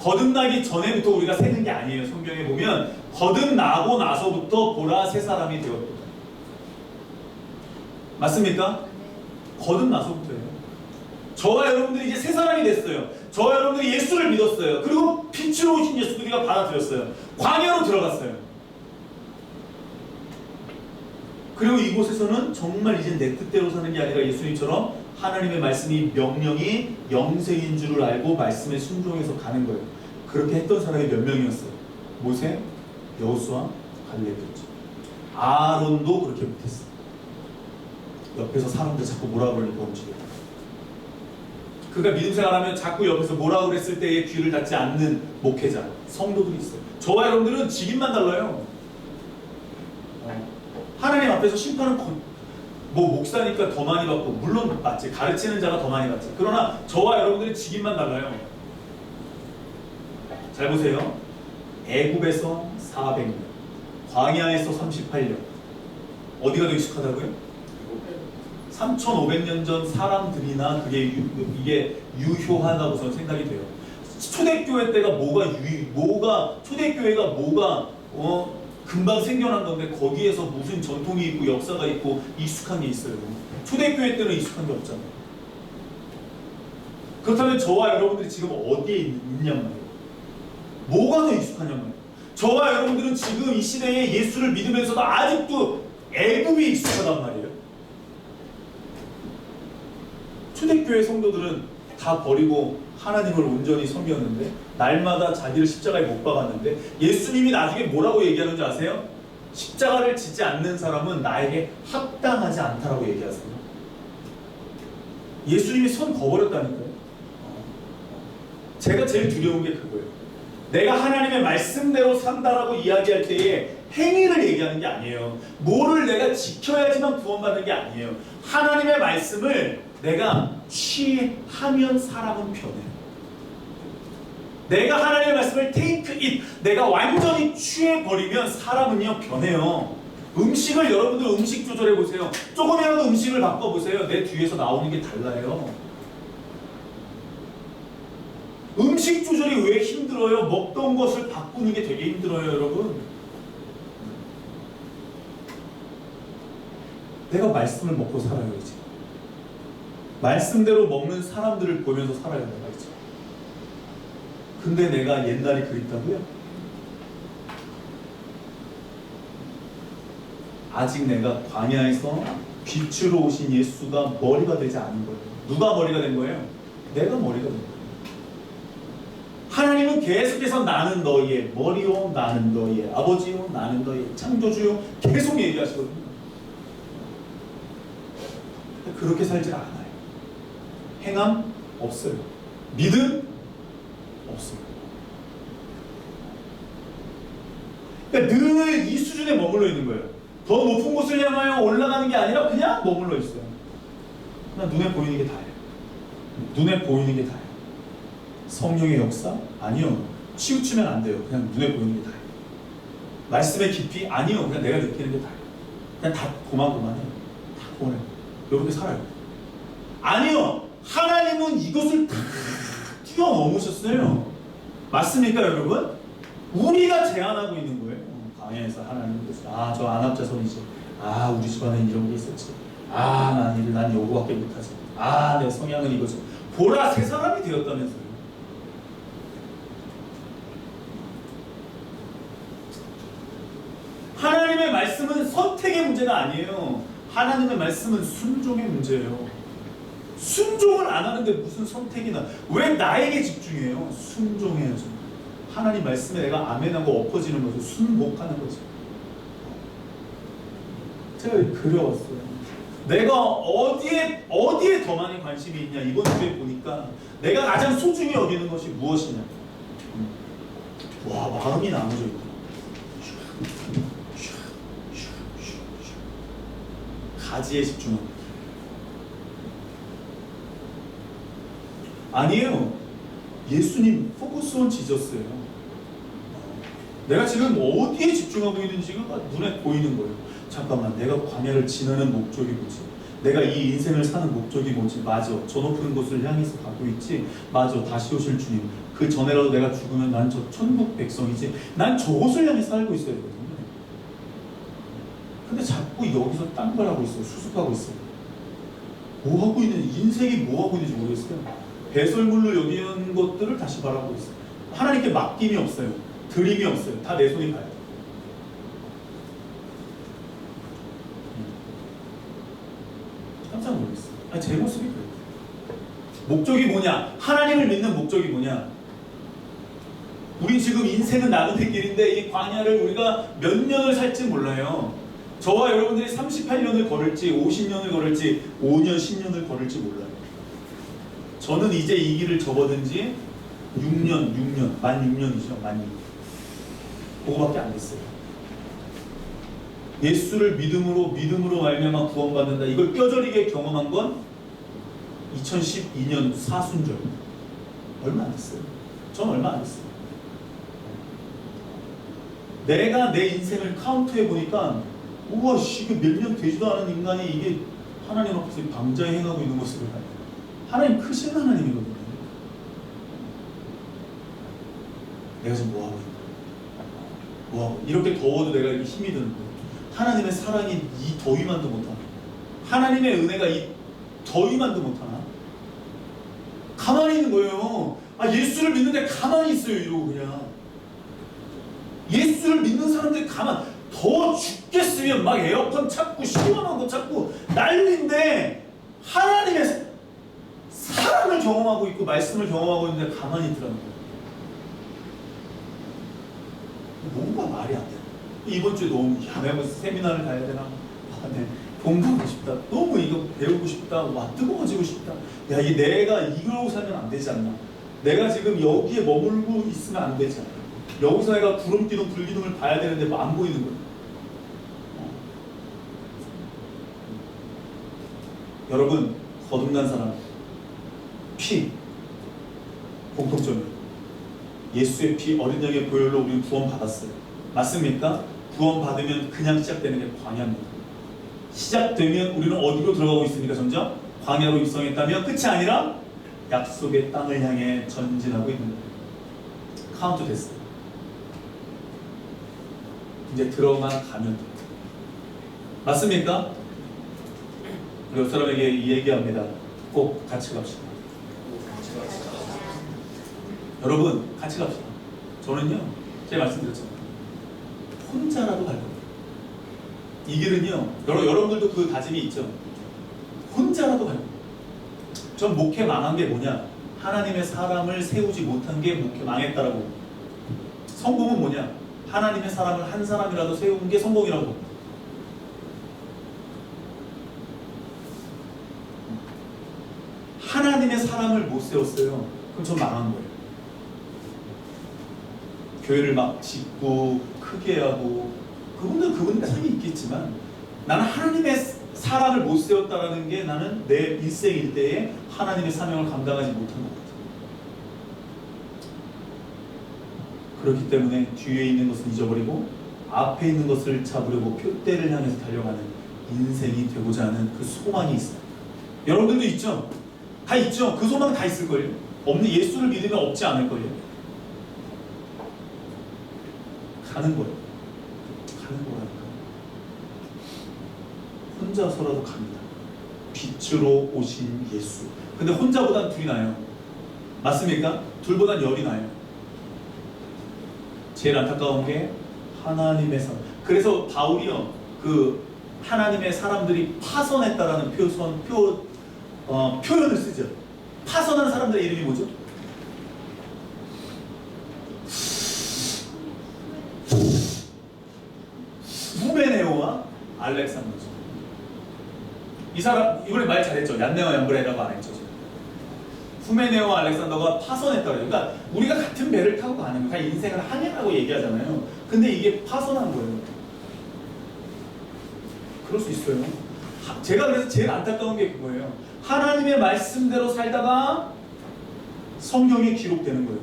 거듭나기 전에부터 우리가 세는 게 아니에요. 성경에 보면 거듭나고 나서부터 보라 새 사람이 되었다. 맞습니까? 거듭나서부터예요. 저와 여러분들이 이제 새 사람이 됐어요. 저와 여러분들이 예수를 믿었어요. 그리고 빛으로 오신 예수 우리가 받아들였어요. 광야로 들어갔어요. 그리고 이곳에서는 정말 이제 내 뜻대로 사는 게 아니라 예수님처럼 하나님의 말씀이 명령이 영생인 줄을 알고 말씀에 순종해서 가는 거예요. 그렇게 했던 사람이 몇 명이었어요? 모세, 여호수아, 갈렙이었죠. 아론도 그렇게 못했어요. 옆에서 사람들 자꾸 뭐라 그러니까 움직여요. 그러니까 믿음 생활하면 자꾸 옆에서 뭐라 그랬을 때에 귀를 닫지 않는 목회자, 성도들이 있어요. 저와 여러분들은 직임만 달라요. 하나님 앞에서 심판은 뭐 목사니까 더 많이 받고, 물론 맞지, 가르치는 자가 더 많이 받지. 그러나 저와 여러분들의 직임만 달라요. 잘 보세요. 애굽에서 400년, 광야에서 38년. 어디가 더 익숙하다고요? 3500년 전 사람들이나 이게 유효하다고 저는 생각이 돼요. 초대교회 때가 초대교회가 금방 생겨난 건데 거기에서 무슨 전통이 있고 역사가 있고 익숙한 게 있어요. 초대교회 때는 익숙한 게 없잖아요. 그렇다면 저와 여러분들이 지금 어디에 있냔 말이에요. 뭐가 더 익숙하냔 말이에요. 저와 여러분들은 지금 이 시대에 예수를 믿으면서도 아직도 애굽이 익숙하단 말이에요. 초대교회 성도들은 다 버리고 하나님을 온전히 섬겼는데, 날마다 자기를 십자가에 못 박았는데, 예수님이 나중에 뭐라고 얘기하는지 아세요? 십자가를 지지 않는 사람은 나에게 합당하지 않다라고 얘기하세요. 예수님이 손 거버렸다니까요. 제가 제일 두려운 게 그거예요. 내가 하나님의 말씀대로 산다라고 이야기할 때에 행위를 얘기하는 게 아니에요. 뭐를 내가 지켜야지만 구원받는 게 아니에요. 하나님의 말씀을 내가 취하면 사람은 변해요. 내가 하나님의 말씀을 take it, 내가 완전히 취해버리면 사람은요 변해요. 음식을, 여러분들 음식 조절해보세요. 조금이라도 음식을 바꿔보세요. 내 뒤에서 나오는 게 달라요. 음식 조절이 왜 힘들어요? 먹던 것을 바꾸는 게 되게 힘들어요, 여러분. 내가 말씀을 먹고 살아요, 이제. 말씀대로 먹는 사람들을 보면서 살아야 된다, 이제. 근데 내가 옛날이 그립다고요? 아직 내가 광야에서 빛으로 오신 예수가 머리가 되지 않은 거예요. 누가 머리가 된 거예요? 내가 머리가 된 거예요. 하나님은 계속해서 나는 너희의 머리요, 나는 너희의 아버지요, 나는 너희의 창조주요 계속 얘기하시거든요. 그렇게 살지 않아요. 행함 없어요. 믿음 없어요. 그러니까 늘 이 수준에 머물러 있는 거예요. 더 높은 곳을 향하여 올라가는 게 아니라 그냥 머물러 있어요. 그냥 눈에 보이는 게 다예요. 눈에 보이는 게 다예요. 성령의 역사? 아니요. 치우치면 안 돼요. 그냥 눈에 보이는 게 다예요. 말씀의 깊이? 아니요. 그냥 내가 느끼는 게 다예요. 그냥 다 고만고만해요. 다 고만해요. 이렇게 살아요. 아니요. 하나님은 이것을 다 뛰어넘으셨어요. 맞습니까, 여러분? 우리가 제안하고 있는 거예요. 광야에서 하나님께서 저 안압자손이지. 우리 집안에 이런 게 있었지. 난 요거밖에 못하지. 내 성향은 이거지. 보라, 새 사람이 되었다면서요. 하나님의 말씀은 선택의 문제가 아니에요. 하나님의 말씀은 순종의 문제예요. 순종을 안 하는데 무슨 선택이나. 왜 나에게 집중해요? 순종해야죠. 하나님 말씀에 내가 아멘하고 엎어지는 거죠. 순복하는 거죠. 제가 그려왔어요. 내가 어디에 더 많이 관심이 있냐. 이번 주에 보니까 내가 가장 소중히 여기는 것이 무엇이냐. 마음이 나눠져 있다. 가지에 집중합니다. 아니에요. 예수님 포커스온 지저스예요. 내가 지금 어디에 집중하고 있는지가 눈에 보이는 거예요. 잠깐만, 내가 광야를 지나는 목적이 뭐지? 내가 이 인생을 사는 목적이 뭐지? 맞아, 저 높은 곳을 향해서 가고 있지. 맞아, 다시 오실 주님. 그 전에라도 내가 죽으면 난 저 천국 백성이지. 난 저곳을 향해 살고 있어야 되거든요. 근데 자꾸 여기서 딴 걸 하고 있어요. 수습하고 있어요. 뭐 하고 있는, 인생이 뭐 하고 있는지 모르겠어요. 배설물로 여기는 것들을 다시 바라보고 있어요. 하나님께 맡김이 없어요. 드림이 없어요. 다 내 손이 가요. 깜짝 놀랐어요. 제 모습이 그래요. 목적이 뭐냐? 하나님을 믿는 목적이 뭐냐? 우리 지금 인생은 나그네 길인데 이 광야를 우리가 몇 년을 살지 몰라요. 저와 여러분들이 38년을 걸을지 50년을 걸을지 5년, 10년을 걸을지 몰라요. 저는 이제 이 길을 접어든 지 6년, 만 6년이죠. 만 6년. 그거밖에 안 됐어요. 예수를 믿음으로 말미암아 구원받는다. 이걸 뼈저리게 경험한 건 2012년 사순절. 얼마 안 됐어요. 전 얼마 안 됐어요. 내가 내 인생을 카운트해 보니까 우와, 이게 몇 년 되지도 않은 인간이 이게 하나님 앞에서 방자에 행하고 있는 모습을 봐요. 하나님 크신 하나님이거든요. 내가 지금 뭐 하고 있나? 이렇게 더워도 내가 이렇게 힘이 드는 거예요. 하나님의 사랑이 이 더위만도 못하나? 하나님의 은혜가 이 더위만도 못하나? 가만히 있는 거예요. 예수를 믿는데 가만히 있어요. 이러고 그냥. 예수를 믿는 사람들이 더 죽겠으면 막 에어컨 찾고 시원한 거 찾고 난리인데 하나님의 사랑을 경험하고 있고 말씀을 경험하고 있는데 가만히 있더라는 거예요. 뭔가 말이 안 돼. 이번 주에 너무 내가 무슨 세미나를 가야 되나? 공부하고 싶다. 너무 이거 배우고 싶다. 뜨거워지고 싶다. 이게 내가 이러고 살면 안 되지 않나? 내가 지금 여기에 머물고 있으면 안 되지 않나? 여기서 내가 구름기둥, 불기둥을 봐야 되는데 안 보이는 거예요. 여러분, 거듭난 사람 피 공통점이에요. 예수의 피 어린 양의 보혈로 우리는 구원 받았어요. 맞습니까? 구원 받으면 그냥 시작되는 게 광야입니다. 시작되면 우리는 어디로 들어가고 있습니까? 점점 광야로 입성했다면 끝이 아니라 약속의 땅을 향해 전진하고 있는 거예요. 카운트 됐어요. 이제 들어만 가면 돼요. 맞습니까? 우리 옆 사람에게 이 얘기합니다. 꼭 같이 갑시다. 여러분, 같이 갑시다. 저는요, 제가 말씀드렸잖아요. 혼자라도 갈 겁니다. 이 길은요, 여러분들도 그 다짐이 있죠. 혼자라도 가요. 전 목회 망한 게 뭐냐? 하나님의 사람을 세우지 못한 게 목회 망했다라고. 성공은 뭐냐? 하나님의 사람을 한 사람이라도 세우는 게 성공이라고 봅니다. 하나님의 사람을 못 세웠어요. 그럼 전 망한 거예요. 교회를 막 짓고 크게 하고 그분들 삶이 있겠지만 나는 하나님의 사람을 못 세웠다라는 게 나는 내 일생 일대에 하나님의 사명을 감당하지 못한 것 같아요. 그렇기 때문에 뒤에 있는 것을 잊어버리고 앞에 있는 것을 잡으려고 표대를 향해서 달려가는 인생이 되고자 하는 그 소망이 있어요. 여러분들도 있죠? 다 있죠? 그 소망 다 있을걸요? 예수를 믿으면 없지 않을걸요? 가는 거예요. 가는 거라니까. 혼자서라도 갑니다. 빛으로 오신 예수. 근데 혼자보단 둘이 나요. 맞습니까? 둘보단 열이 나요. 제일 안타까운 게 하나님의 사람. 그래서 바울이요, 그 하나님의 사람들이 파선했다라는 표현을 쓰죠. 파선한 사람들의 이름이 뭐죠? 후메네오와 알렉산더죠. 이 사람 이번에 말 잘했죠. 얀네와 얀브레라고 안 했죠. 후메네오와 알렉산더가 파선했다고 해요. 그러니까 우리가 같은 배를 타고 가는 거야. 인생을 항해라고 얘기하잖아요. 근데 이게 파선한 거예요. 그럴 수 있어요. 제가 그래서 제일 안타까운 게 그거예요. 하나님의 말씀대로 살다가 성경에 기록되는 거예요.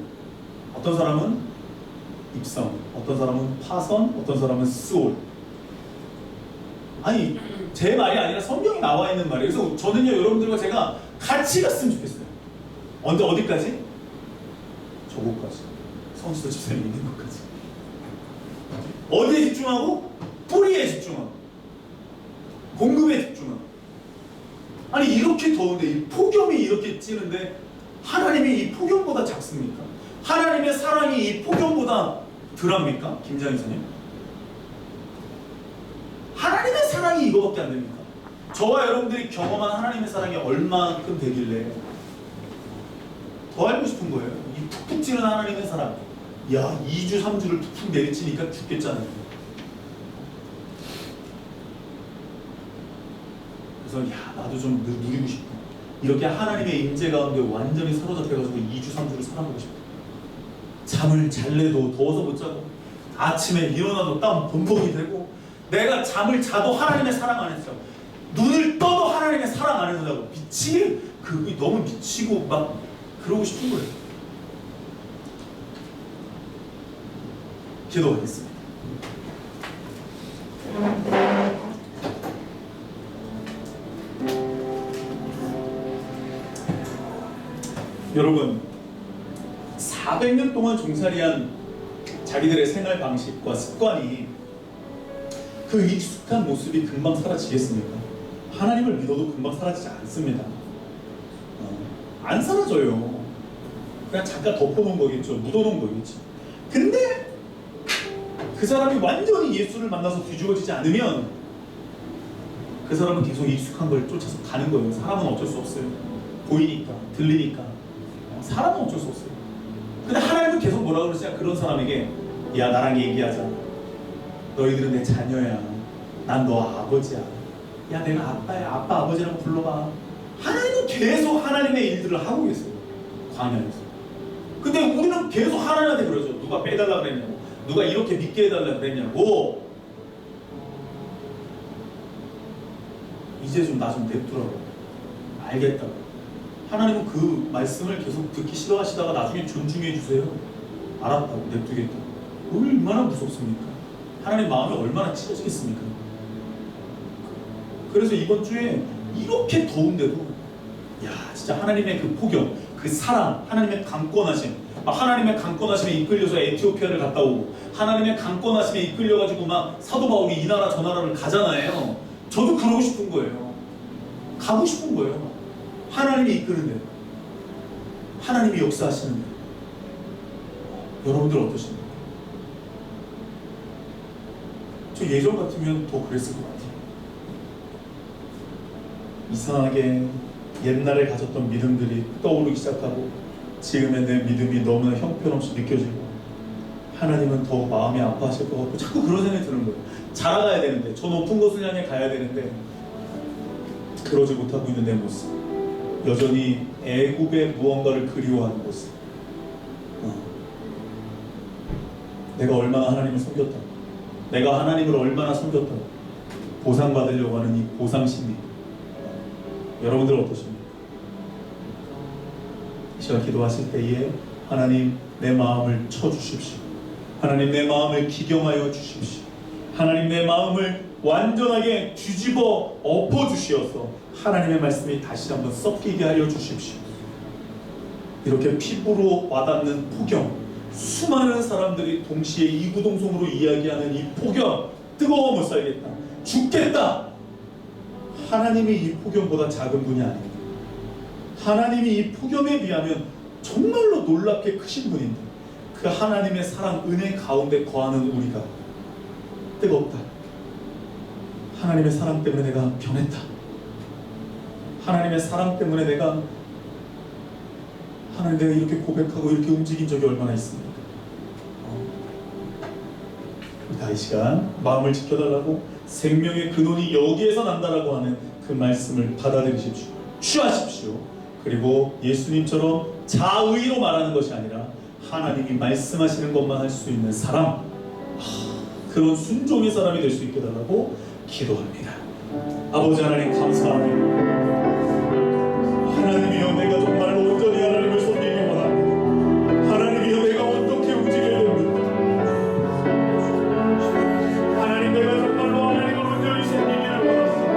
어떤 사람은 입성, 어떤 사람은 파선, 어떤 사람은 스올. 아니 제 말이 아니라 성경에 나와 있는 말이에요. 그래서 저는요, 여러분들과 제가 같이 갔으면 좋겠어요. 어디까지? 저곳까지. 성수도 집사님 있는 것까지. 어디에 집중하고? 뿌리에 집중하고 공급에 집중하고. 아니 이렇게 더운데, 이 폭염이 이렇게 찌는데 하나님이 이 폭염보다 작습니까? 하나님의 사랑이 이 폭염보다 덜합니까? 김장희사님, 하나님의 사랑이 이거밖에 안 됩니까? 저와 여러분들이 경험한 하나님의 사랑이 얼마만큼 되길래 더 알고 싶은 거예요. 이 푹푹 찌는 하나님의 사랑. 야, 2주 3주를 푹푹 내리치니까 죽겠잖아요. 그래서 야, 나도 좀 누리고 싶어. 이렇게 하나님의 임재 가운데 완전히 사로잡혀가지고 2주 3주를 살아보고 싶어. 잠을 잘래도 더워서 못 자고, 아침에 일어나도 땀 범벅이 되고, 내가 잠을 자도 하나님의 사랑 안에서 자고, 눈을 떠도 하나님의 사랑 안에서 자고, 그게 너무 미치고 막 그러고 싶은 거예요. 기도하겠습니다. 여러분, 400년 동안 종살이한 자기들의 생활 방식과 습관이 그 익숙한 모습이 금방 사라지겠습니까? 하나님을 믿어도 금방 사라지지 않습니다. 안 사라져요. 그냥 잠깐 덮어놓은 거겠죠. 묻어놓은 거겠죠. 근데 그 사람이 완전히 예수를 만나서 뒤죽어지지 않으면 그 사람은 계속 익숙한 걸 쫓아서 가는 거예요. 사람은 어쩔 수 없어요. 보이니까, 들리니까. 사람은 어쩔 수 없어요. 근데 하나님은 계속 뭐라고 그러시냐? 그런 사람에게, 야, 나랑 얘기하자. 너희들은 내 자녀야. 난 너 아버지야. 야, 내가 아빠야. 아빠, 아버지라고 불러봐. 하나님은 계속 하나님의 일들을 하고 계세요. 광야에서. 근데 우리는 계속 하나님한테 그러죠. 누가 빼달라 그랬냐고, 누가 이렇게 믿게 해달라 그랬냐고. 이제 좀 나 좀 냅두라고. 알겠다고. 하나님은 그 말씀을 계속 듣기 싫어하시다가 나중에 존중해 주세요. 알았다고, 냅두겠다고. 얼마나 무섭습니까? 하나님 마음이 얼마나 찢어지겠습니까? 그래서 이번 주에 이렇게 더운데도, 야, 진짜 하나님의 그 폭염, 그 사랑, 하나님의 강권하심, 하나님의 강권하심에 이끌려서 에티오피아를 갔다 오고, 하나님의 강권하심에 이끌려가지고 막 사도 바울이 이 나라 저 나라를 가잖아요. 저도 그러고 싶은 거예요. 가고 싶은 거예요. 하나님이 이끄는데, 하나님이 역사하시는데. 여러분들 어떠십니까? 저 예전 같으면 더 그랬을 것 같아요. 이상하게 옛날에 가졌던 믿음들이 떠오르기 시작하고 지금의 내 믿음이 너무나 형편없이 느껴지고 하나님은 더 마음이 아파하실 것 같고 자꾸 그런 생각이 드는 거예요. 자라가야 되는데, 저 높은 곳을 향해 가야 되는데 그러지 못하고 있는 내 모습, 여전히 애굽의 무언가를 그리워하는 모습, 내가 얼마나 하나님을 섬겼다, 내가 하나님을 얼마나 섬겼다, 보상받으려고 하는 이 보상심리, 여러분들 어떠십니까? 이 시간 기도하실 때에 하나님 내 마음을 쳐주십시오. 하나님 내 마음을 기경하여 주십시오. 하나님 내 마음을 완전하게 뒤집어 엎어주시어서 하나님의 말씀이 다시 한번 섞이게 하여 주십시오. 이렇게 피부로 와닿는 폭염, 수많은 사람들이 동시에 이구동성으로 이야기하는 이 폭염, 뜨거워 못 살겠다, 죽겠다. 하나님이 이 폭염보다 작은 분이 아닙니다. 하나님이 이 폭염에 비하면 정말로 놀랍게 크신 분인데 그 하나님의 사랑, 은혜 가운데 거하는 우리가 뜨겁다, 하나님의 사랑 때문에 내가 변했다, 하나님의 사랑 때문에 내가 하나님 내가 이렇게 고백하고 이렇게 움직인 적이 얼마나 있습니까? 우리 이 시간 마음을 지켜달라고, 생명의 근원이 여기에서 난다라고 하는 그 말씀을 받아들이십시오. 취하십시오. 그리고 예수님처럼 자의로 말하는 것이 아니라 하나님이 말씀하시는 것만 할 수 있는 사람, 그런 순종의 사람이 될 수 있게 달라고 기도합니다. 아버지 하나님 감사합니다. 하나님이여, 내가 정말 온전히 하나님을 섬기기 원합니다. 하나님이여, 내가 어떻게 움직여야 됩니까? 하나님, 내가 정말로 하나님을 온전히 섬기기를 원합니다.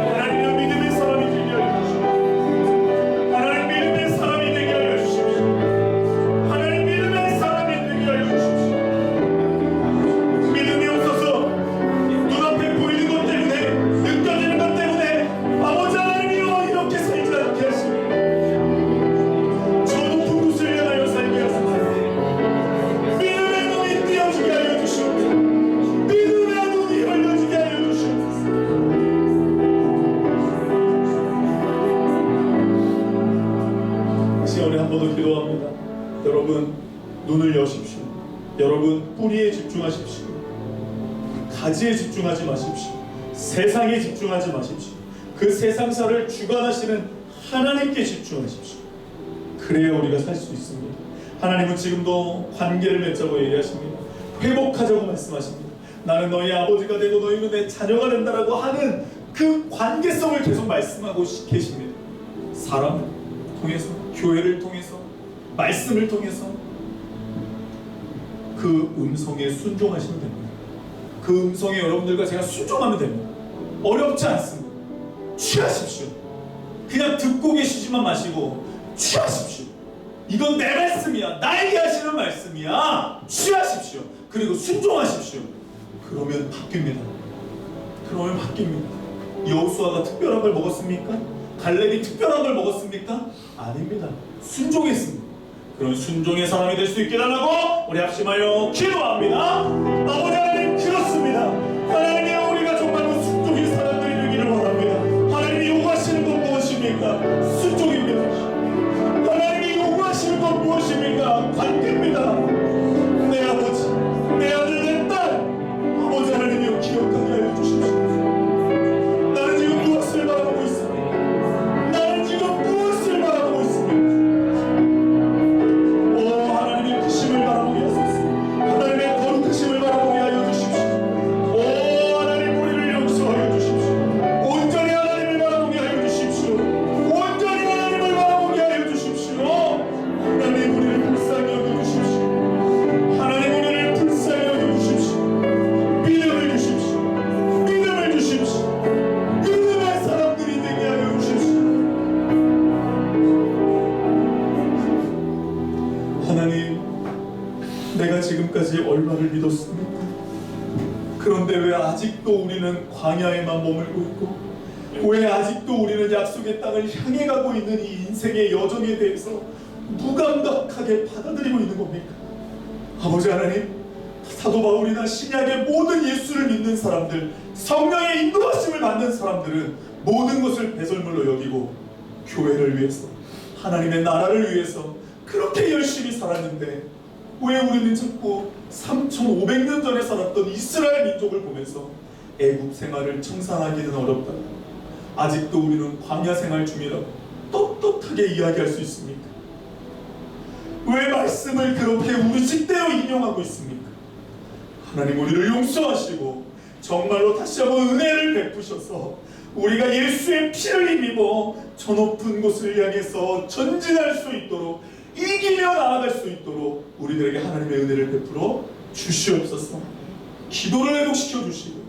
하나님이여, 믿음의 사람이 되게 하여 주십시오. 하나님 믿음의 사람이 되게 하여 주십시오. 하나님 믿음의 사람이 되게 하여 주십시오. 믿음이 없어서 눈앞에 보이는 것 때문에, 느껴지는 것 때문에 아버지 하나님이여 이렇게 살지 않게 하시고 저 높은 곳을 향하여 살게 하소서. 믿음의 눈이 띄어지게 하여 주시옵소서. 믿음의 눈이 열려지게 하여 주시옵소서. 이 시간에 한 번 더 기도합니다. 여러분 눈을 여십시오. 여러분 뿌리에 집중하십시오. 가지에 집중하지 마십시오. 세상에 집중하지 마십시오. 그 세상사를 주관하시는 하나님께 집중하십시오. 그래야 우리가 살 수 있습니다. 하나님은 지금도 관계를 맺자고 얘기하십니다. 회복하자고 말씀하십니다. 나는 너희 아버지가 되고 너희는 내 자녀가 된다라고 하는 그 관계성을 계속 말씀하고 계십니다. 사람을 통해서, 교회를 통해서, 말씀을 통해서 그 음성에 순종하시면 됩니다. 그 음성에 여러분들과 제가 순종하면 됩니다. 어렵지 않습니다. 취하십시오. 그냥 듣고 계시지만 마시고 취하십시오. 이건 내 말씀이야, 나에게 하시는 말씀이야. 취하십시오. 그리고 순종하십시오. 그러면 바뀝니다. 그러면 바뀝니다. 여호수아가 특별한 걸 먹었습니까? 갈렙이 특별한 걸 먹었습니까? 아닙니다. 순종했습니다. 그런 순종의 사람이 될 수 있게 달라고 우리 합심하여 기도합니다. 아버지 하나님, 그렇습니다. 하나님이여, 우리가 정말로 순종의 사람들이 되기를 원합니다. 하나님이 요구하시는 건 무엇입니까? 순종입니다. 하나님이 요구하시는 건 무엇입니까? 관계입니다. 내 아버지, 내 아들, 내 딸, 아버지 하나님이여 기억하게 하여 주십시오. 나는 지금 무엇을 바라보고 있습니까? 나는 지금 무엇을 바라보고 있습니까? 하나님의 크심을 바라보게 하소서. 하나님의 거룩하심을 바라보게 하여 주십시오. 하나님, 우리를 용서하여 주십시오. 온전히 하나님을 바라보게 하여 주십시오. 온전히 하나님을 바라보게 하여 주십시오. 하나님, 우리를 불쌍히 여겨 주십시오. 하나님, 우리를 불쌍히 여겨 주십시오. 믿음을 주십시오. 믿음을 주십시오. 믿음의 사람들이 되게 하여 주십시오. 하나님, 내가 지금까지 얼마를 믿었습니까? 그런데 왜 아직도 우리는 광야에만 머물고 있고, 왜 아직도 우리는 약속의 땅을 향해 가고 있는 이 인생의 여정에 대해서 무감각하게 받아들이고 있는 겁니까? 아버지 하나님, 사도 바울이나 신약의 모든 예수를 믿는 사람들, 성령의 인도하심을 받는 사람들은 모든 것을 배설물로 여기고 교회를 위해서, 하나님의 나라를 위해서 그렇게 열심히 살았는데 왜 우리는 자꾸 3,500년 전에 살았던 이스라엘 민족을 보면서 애국 생활을 청산하기는 어렵다, 아직도 우리는 광야 생활 중이라고 떳떳하게 이야기할 수 있습니까? 왜 말씀을 그렇게 우리식대로 인용하고 있습니까? 하나님 우리를 용서하시고 정말로 다시 한번 은혜를 베푸셔서 우리가 예수의 피를 힘입어 저 높은 곳을 향해서 전진할 수 있도록, 이기며 나아갈 수 있도록 우리들에게 하나님의 은혜를 베풀어 주시옵소서. 기도를 회복시켜 주시고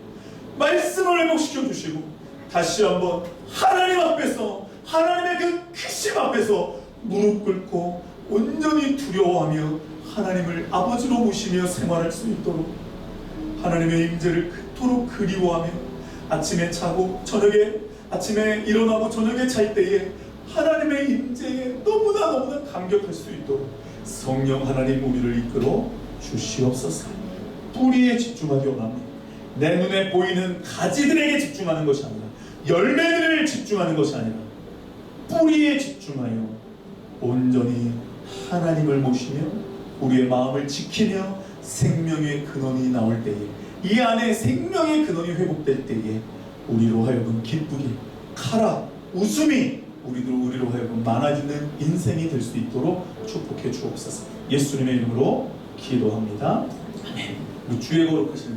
말씀을 회복시켜 주시고 다시 한번 하나님 앞에서, 하나님의 그 크심 앞에서 무릎 꿇고 온전히 두려워하며 하나님을 아버지로 모시며 생활할 수 있도록, 하나님의 임재를 그토록 그리워하며 아침에 자고 아침에 일어나고 저녁에 잘 때에 하나님의 임재에 너무나 감격할 수 있도록 성령 하나님 우리를 이끌어 주시옵소서. 뿌리에 집중하기 원합니다. 내 눈에 보이는 가지들에게 집중하는 것이 아니라, 열매들을 집중하는 것이 아니라 뿌리에 집중하여 온전히 하나님을 모시며 우리의 마음을 지키며 생명의 근원이 나올 때에, 이 안에 생명의 근원이 회복될 때에 우리로 하여금 기쁘게 카라 웃음이 우리로 하여금 많아지는 인생이 될 수 있도록 축복해 주옵소서. 예수님의 이름으로 기도합니다. 아멘. 우리 주의 거룩하신